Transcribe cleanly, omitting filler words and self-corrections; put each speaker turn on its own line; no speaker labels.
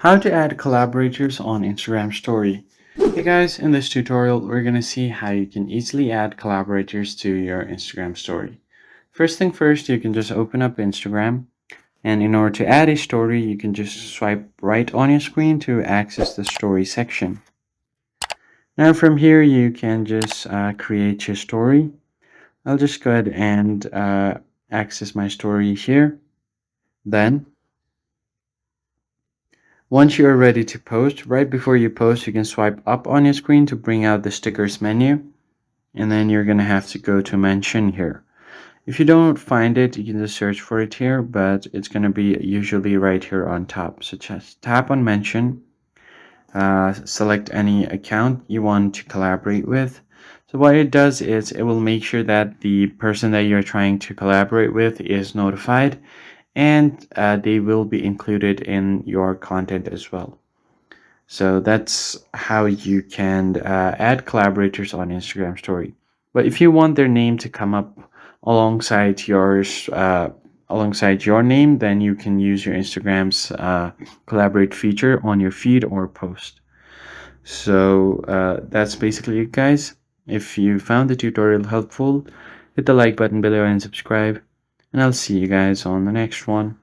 How to add collaborators on Instagram story. Hey guys, in this tutorial we're going to see how you can easily add collaborators to your Instagram story. First thing first, you can just open up Instagram, and in order to add a story you can just swipe right on your screen to access the story section. Now from here you can just create your story. I'll just go ahead and access my story here. Then once you are ready to post, right before you post, you can swipe up on your screen to bring out the stickers menu, and then you're going to have to go to mention here. If you don't find it, you can just search for it here, but it's going to be usually right here on top. So just tap on mention, select any account you want to collaborate with. So what it does is it will make sure that the person that you're trying to collaborate with is notified, and they will be included in your content as well. So that's how you can add collaborators on Instagram story. But if you want their name to come up alongside yours, alongside your name, then you can use your Instagram's collaborate feature on your feed or post. So that's basically it, guys. If you found the tutorial helpful, hit the like button below and subscribe, and I'll see you guys on the next one.